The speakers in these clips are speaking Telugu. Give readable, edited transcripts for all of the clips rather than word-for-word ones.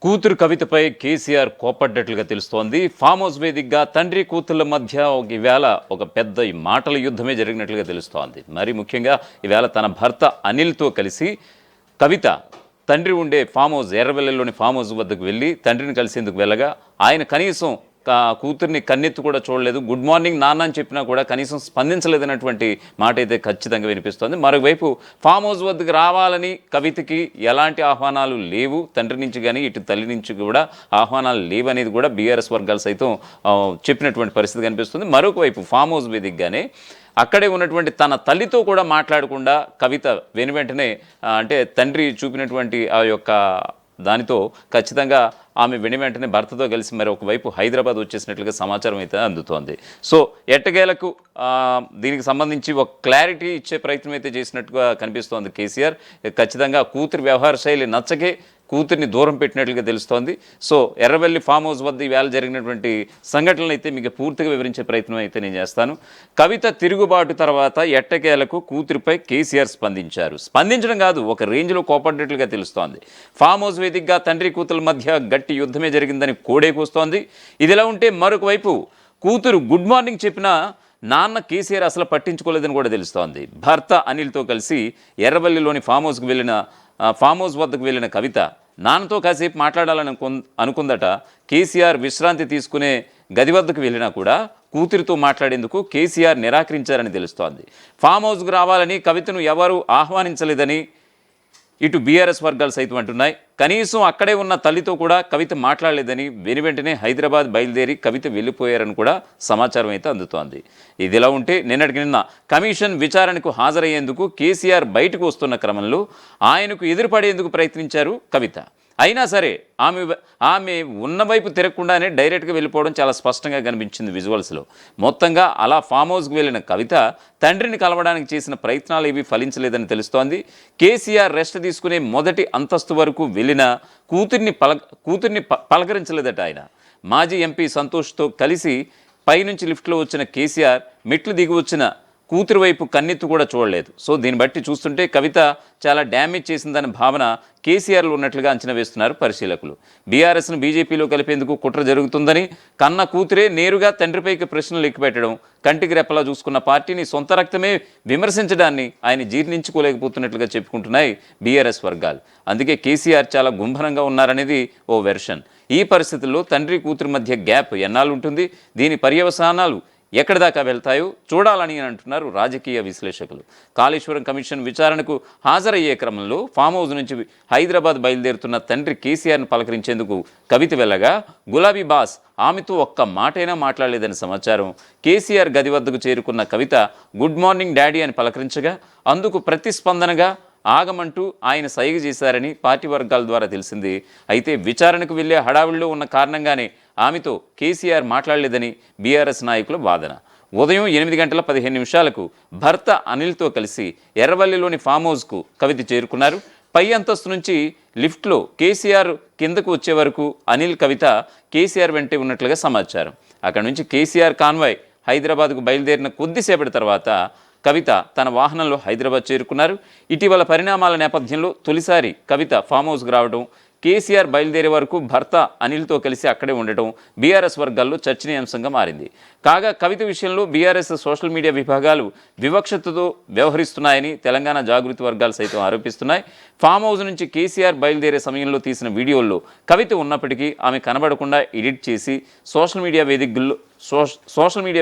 కూతురు కవితపై కేసీఆర్ కోపడ్డట్లుగా తెలుస్తోంది. ఫామ్ హౌస్ వేదికగా తండ్రి కూతుళ్ల మధ్య ఈవేళ ఒక పెద్ద మాటల యుద్ధమే జరిగినట్లుగా తెలుస్తోంది. మరి ముఖ్యంగా ఈవేళ తన భర్త అనిల్తో కలిసి కవిత తండ్రి ఉండే ఫామ్ హౌస్ ఎర్రవెల్లిలోని ఫామ్ హౌస్ వద్దకు వెళ్ళి తండ్రిని కలిసేందుకు వెళ్ళగా ఆయన కనీసం కూతుర్ని కన్నెత్తి కూడా చూడలేదు. గుడ్ మార్నింగ్ నాన్న అని చెప్పినా కూడా కనీసం స్పందించలేదన్నటువంటి మాట అయితే ఖచ్చితంగా వినిపిస్తోంది. మరోవైపు ఫామ్ హౌస్ వద్దకు రావాలని కవితకి ఎలాంటి ఆహ్వానాలు లేవు, తండ్రి నుంచి కానీ ఇటు తల్లి నుంచి కూడా ఆహ్వానాలు లేవు అనేది కూడా బీఆర్ఎస్ వర్గాలు సైతం చెప్పినటువంటి పరిస్థితి కనిపిస్తుంది. మరొక వైపు ఫామ్ హౌస్ వేదికగానే అక్కడే ఉన్నటువంటి తన తల్లితో కూడా మాట్లాడకుండా కవిత వెనువెంటనే అంటే తండ్రి చూపినటువంటి ఆ యొక్క దానితో ఖచ్చితంగా ఆమె వెంటనే భర్తతో కలిసి మరి ఒకవైపు హైదరాబాద్ వచ్చేసినట్లుగా సమాచారం అయితే అందుతోంది. సో ఎట్టకేలకు దీనికి సంబంధించి ఒక క్లారిటీ ఇచ్చే ప్రయత్నం అయితే చేసినట్టుగా కనిపిస్తోంది కేసీఆర్. ఖచ్చితంగా కూతురి వ్యవహార శైలి నచ్చకే కూతుర్ని దూరం పెట్టినట్లుగా తెలుస్తోంది. సో ఎర్రవెల్లి ఫామ్ హౌస్ వద్ద ఈవేళ జరిగినటువంటి సంఘటనలు అయితే మీకు పూర్తిగా వివరించే ప్రయత్నం అయితే నేను చేస్తాను. కవిత తిరుగుబాటు తర్వాత ఎట్టకేలకు కూతురిపై కేసీఆర్ స్పందించారు. స్పందించడం కాదు, ఒక రేంజ్లో కోపడ్డట్లుగా తెలుస్తోంది. ఫామ్ హౌస్ వేదికగా తండ్రి కూతుల మధ్య గట్టి యుద్ధమే జరిగిందని కోడేకొస్తోంది. ఇదిలా ఉంటే మరొక వైపు కూతురు గుడ్ మార్నింగ్ చెప్పినా నాన్న కేసీఆర్ అసలు పట్టించుకోలేదని కూడా తెలుస్తోంది. భర్త అనిల్తో కలిసి ఎర్రవల్లిలోని ఫామ్ హౌస్ వద్దకు వెళ్ళిన కవిత నాన్నతో కాసేపు మాట్లాడాలని అనుకుందట. కేసీఆర్ విశ్రాంతి తీసుకునే గది వద్దకు వెళ్ళినా కూడా కూతురితో మాట్లాడేందుకు కేసీఆర్ నిరాకరించారని తెలుస్తోంది. ఫామ్ హౌస్కు రావాలని కవితను ఎవరూ ఆహ్వానించలేదని ఇటు బీఆర్ఎస్ వర్గాలు సైతం అంటున్నాయి. కనీసం అక్కడే ఉన్న తల్లితో కూడా కవిత మాట్లాడలేదని వెనువెంటనే హైదరాబాద్ బయలుదేరి కవిత వెళ్ళిపోయారని కూడా సమాచారం అయితే అందుతోంది. ఇదిలా ఉంటే నిన్నటికి నిన్న కమిషన్ విచారణకు హాజరయ్యేందుకు కేసీఆర్ బయటకు వస్తున్న క్రమంలో ఆయనకు ఎదురుపడేందుకు ప్రయత్నించారు కవిత. అయినా సరే ఆమె ఉన్న వైపు తిరగకుండానే డైరెక్ట్గా వెళ్ళిపోవడం చాలా స్పష్టంగా కనిపించింది విజువల్స్లో. మొత్తంగా అలా ఫామ్ హౌస్కి వెళ్ళిన కవిత తండ్రిని కలవడానికి చేసిన ప్రయత్నాలు ఏవి ఫలించలేదని తెలుస్తోంది. కేసీఆర్ రెస్ట్ తీసుకునే మొదటి అంతస్తు వరకు వెళ్ళిన కూతుర్ని పలకరించలేదట ఆయన. మాజీ ఎంపీ సంతోష్తో కలిసి పైనుంచి లిఫ్ట్లో వచ్చిన కేసీఆర్ మెట్లు దిగి వచ్చిన కూతురు వైపు కన్నెత్తు కూడా చూడలేదు. సో దీన్ని బట్టి చూస్తుంటే కవిత చాలా డ్యామేజ్ చేసిందనే భావన కేసీఆర్లో ఉన్నట్లుగా అంచనా వేస్తున్నారు పరిశీలకులు. బీఆర్ఎస్ను బీజేపీలో కలిపేందుకు కుట్ర జరుగుతుందని, కన్న కూతురే నేరుగా తండ్రిపైకి ప్రశ్నలు ఎక్కుపెట్టడం, కంటికి రెప్పలా చూసుకున్న పార్టీని సొంత రక్తమే విమర్శించడాన్ని ఆయన జీర్ణించుకోలేకపోతున్నట్లుగా చెప్పుకుంటున్నాయి బీఆర్ఎస్ వర్గాలు. అందుకే కేసీఆర్ చాలా గుంభనంగా ఉన్నారనేది ఓ వెర్షన్. ఈ పరిస్థితుల్లో తండ్రి కూతురు మధ్య గ్యాప్ ఎన్నాళ్ళు ఉంటుంది, దీని పర్యవసానాలు ఎక్కడి దాకా వెళ్తాయో చూడాలని అంటున్నారు రాజకీయ విశ్లేషకులు. కాళేశ్వరం కమిషన్ విచారణకు హాజరయ్యే క్రమంలో ఫామ్ హౌస్ నుంచి హైదరాబాద్ బయలుదేరుతున్న తండ్రి కేసీఆర్ను పలకరించేందుకు కవిత వెళ్ళగా గులాబీ బాస్ ఆమెతో ఒక్క మాటైనా మాట్లాడలేదని సమాచారం. కేసీఆర్ గది వద్దకు చేరుకున్న కవిత గుడ్ మార్నింగ్ డాడీ అని పలకరించగా అందుకు ప్రతిస్పందనగా ఆగమంటూ ఆయన సైగ చేశారని పార్టీ వర్గాల ద్వారా తెలిసింది. అయితే విచారణకు వెళ్లే హడావిడిలో ఉన్న కారణంగానే ఆమెతో కేసీఆర్ మాట్లాడలేదని బీఆర్ఎస్ నాయకుల వాదన. ఉదయం 8:15 భర్త అనిల్తో కలిసి ఎర్రవల్లిలోని ఫామ్ హౌస్కు కవిత చేరుకున్నారు. పై అంతస్తు నుంచి లిఫ్ట్లో కేసీఆర్ కిందకు వచ్చే వరకు అనిల్ కవిత కేసీఆర్ వెంటే ఉన్నట్లుగా సమాచారం. అక్కడి నుంచి కేసీఆర్ కాన్వాయ్ హైదరాబాద్కు బయలుదేరిన కొద్దిసేపటి తర్వాత కవిత తన వాహనంలో హైదరాబాద్ చేరుకున్నారు. ఇటీవల పరిణామాల నేపథ్యంలో తొలిసారి కవిత ఫామ్ హౌస్కి రావడం, కేసీఆర్ బయలుదేరే వరకు భర్త అనిల్తో కలిసి అక్కడే ఉండటం బీఆర్ఎస్ వర్గాల్లో చర్చనీయాంశంగా మారింది. కాగా కవిత విషయంలో బీఆర్ఎస్ సోషల్ మీడియా విభాగాలు వివక్షతతో వ్యవహరిస్తున్నాయని తెలంగాణ జాగృతి వర్గాలు సైతం ఆరోపిస్తున్నాయి. ఫామ్ హౌస్ నుంచి కేసీఆర్ బయలుదేరే సమయంలో తీసిన వీడియోల్లో కవిత ఉన్నప్పటికీ ఆమె కనబడకుండా ఎడిట్ చేసి సోషల్ మీడియా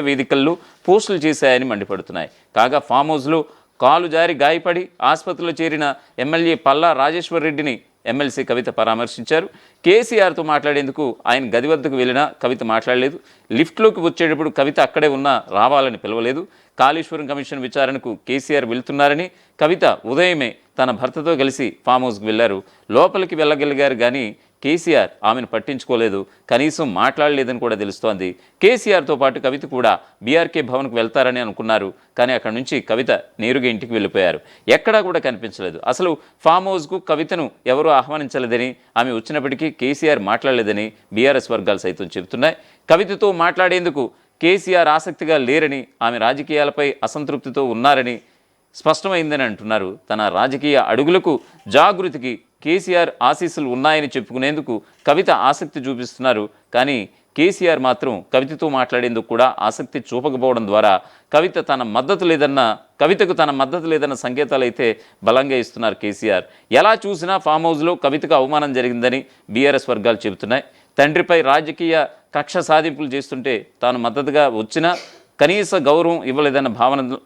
వేదికల్లో పోస్టులు చేశాయని మండిపడుతున్నాయి. కాగా ఫామ్ హౌస్లో కాలు జారి గాయపడి ఆసుపత్రిలో చేరిన ఎమ్మెల్యే పల్లా రాజేశ్వర్ రెడ్డిని ఎమ్మెల్సీ కవిత పరామర్శించారు. కేసీఆర్తో మాట్లాడేందుకు ఆయన గది వద్దకు వెళ్ళినా కవిత మాట్లాడలేదు. లిఫ్ట్లోకి వచ్చేటప్పుడు కవిత అక్కడే ఉన్నా రావాలని పిలవలేదు. కాళేశ్వరం కమిషన్ విచారణకు కేసీఆర్ వెళ్తున్నారని కవిత ఉదయమే తన భర్తతో కలిసి ఫామ్ హౌస్కి వెళ్లారు. లోపలికి వెళ్ళగలిగారు కానీ కేసీఆర్ ఆమెను పట్టించుకోలేదు, కనీసం మాట్లాడలేదని కూడా తెలుస్తోంది. కేసీఆర్తో పాటు కవిత కూడా బీఆర్కే భవన్కు వెళ్తారని అనుకున్నారు. కానీ అక్కడి నుంచి కవిత నేరుగా ఇంటికి వెళ్ళిపోయారు. ఎక్కడా కూడా కనిపించలేదు. అసలు ఫామ్ హౌస్కు కవితను ఎవరూ ఆహ్వానించలేదని, ఆమె వచ్చినప్పటికీ కేసీఆర్ మాట్లాడలేదని బీఆర్ఎస్ వర్గాలు సైతం చెబుతున్నాయి. కవితతో మాట్లాడేందుకు కేసీఆర్ ఆసక్తిగా లేరని, ఆమె రాజకీయాలపై అసంతృప్తితో ఉన్నారని స్పష్టమైందని అంటున్నారు. తన రాజకీయ అడుగులకు జాగృతికి కేసీఆర్ ఆశీస్సులు ఉన్నాయని చెప్పుకునేందుకు కవిత ఆసక్తి చూపిస్తున్నారు. కానీ కేసీఆర్ మాత్రం కవితతో మాట్లాడేందుకు కూడా ఆసక్తి చూపకపోవడం ద్వారా కవితకు తన మద్దతు లేదన్న సంకేతాలు అయితే బలంగా ఇస్తున్నారు కేసీఆర్. ఎలా చూసినా ఫామ్ హౌస్లో కవితకు అవమానం జరిగిందని బీఆర్ఎస్ వర్గాలు చెబుతున్నాయి. తండ్రిపై రాజకీయ కక్ష సాధింపులు చేస్తుంటే తాను మద్దతుగా వచ్చినా కనీస గౌరవం ఇవ్వలేదన్న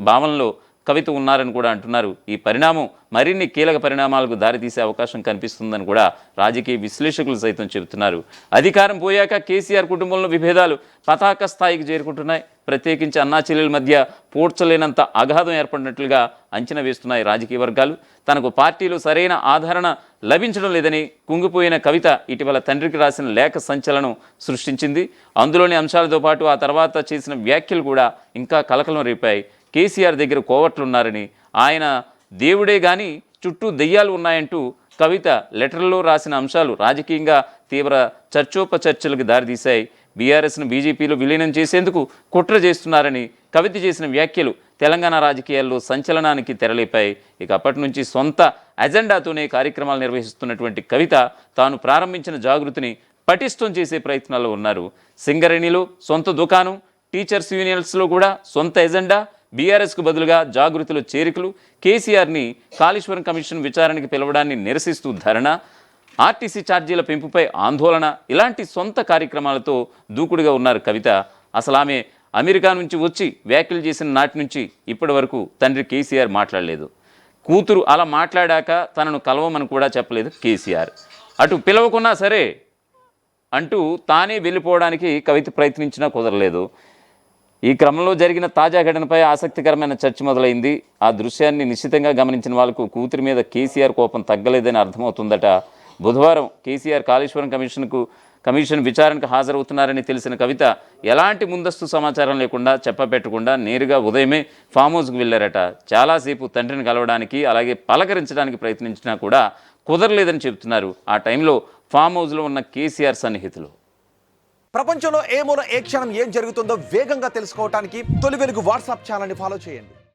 భావనలో కవిత ఉన్నారని కూడా అంటున్నారు. ఈ పరిణామం మరిన్ని కీలక పరిణామాలకు దారితీసే అవకాశం కనిపిస్తుందని కూడా రాజకీయ విశ్లేషకులు సైతం చెబుతున్నారు. అధికారం పోయాక కేసీఆర్ కుటుంబంలో విభేదాలు పతాక స్థాయికి చేరుకుంటున్నాయి. ప్రత్యేకించి అన్నా చెల్లెల మధ్య పూడ్చలేనంత అగాధం ఏర్పడినట్లుగా అంచనా వేస్తున్నాయి రాజకీయ వర్గాలు. తనకు పార్టీలో సరైన ఆదరణ లభించడం లేదని కుంగిపోయిన కవిత ఇటీవల తండ్రికి రాసిన లేఖ సంచలనం సృష్టించింది. అందులోని అంశాలతో పాటు ఆ తర్వాత చేసిన వ్యాఖ్యలు కూడా ఇంకా కలకలం రేపాయి. కేసీఆర్ దగ్గర కోవట్లున్నారని, ఆయన దేవుడే గాని చుట్టూ దెయ్యాలు ఉన్నాయంటూ కవిత లెటర్లో రాసిన అంశాలు రాజకీయంగా తీవ్ర చర్చోపచర్చలకు దారితీశాయి. బీఆర్ఎస్ను బీజేపీలో విలీనం చేసేందుకు కుట్ర చేస్తున్నారని కవిత చేసిన వ్యాఖ్యలు తెలంగాణ రాజకీయాల్లో సంచలనానికి తెరలేపాయి. ఇక అప్పటి నుంచి సొంత అజెండాతోనే కార్యక్రమాలు నిర్వహిస్తున్నటువంటి కవిత తాను ప్రారంభించిన జాగృతిని పటిష్టం చేసే ప్రయత్నాల్లో ఉన్నారు. సింగరేణిలో సొంత దుకాణం, టీచర్స్ యూనియన్స్లో కూడా సొంత ఎజెండా, బీఆర్ఎస్కు బదులుగా జాగృతిలో చేరికలు, కేసీఆర్ని కాళేశ్వరం కమిషన్ విచారణకి పిలవడాన్ని నిరసిస్తూ ధర్నా, ఆర్టీసీ ఛార్జీల పెంపుపై ఆందోళన, ఇలాంటి సొంత కార్యక్రమాలతో దూకుడుగా ఉన్నారు కవిత. అసలు ఆమె అమెరికా నుంచి వచ్చి వ్యాఖ్యలు చేసిన నాటి నుంచి ఇప్పటి వరకు తండ్రి కేసీఆర్ మాట్లాడలేదు. కూతురు అలా మాట్లాడాక తనను కలవమని కూడా చెప్పలేదు కేసీఆర్. అటు పిలవకున్నా సరే అంటూ తానే వెళ్ళిపోవడానికి కవిత ప్రయత్నించినా కుదరలేదు. ఈ క్రమంలో జరిగిన తాజా ఘటనపై ఆసక్తికరమైన చర్చ మొదలైంది. ఆ దృశ్యాన్ని నిశ్చితంగా గమనించిన వాళ్ళకు కూతురి మీద కేసీఆర్ కోపం తగ్గలేదని అర్థమవుతుందట. బుధవారం కేసీఆర్ కాళేశ్వరం కమిషన్ విచారణకు హాజరవుతున్నారని తెలిసిన కవిత ఎలాంటి ముందస్తు సమాచారం లేకుండా చెప్పబెట్టకుండా నేరుగా ఉదయమే ఫామ్ హౌస్కు వెళ్ళారట. చాలాసేపు తండ్రిని కలవడానికి అలాగే పలకరించడానికి ప్రయత్నించినా కూడా కుదరలేదని చెబుతున్నారు ఆ టైంలో ఫామ్ హౌస్లో ఉన్న కేసీఆర్ సన్నిహితులు. ప్రపంచంలో ఏ మూల ఏ క్షణం ఏం జరుగుతుందో వేగంగా తెలుసుకోవడానికి తొలి వెలుగు వాట్సాప్ ఛానల్ని ఫాలో చేయండి.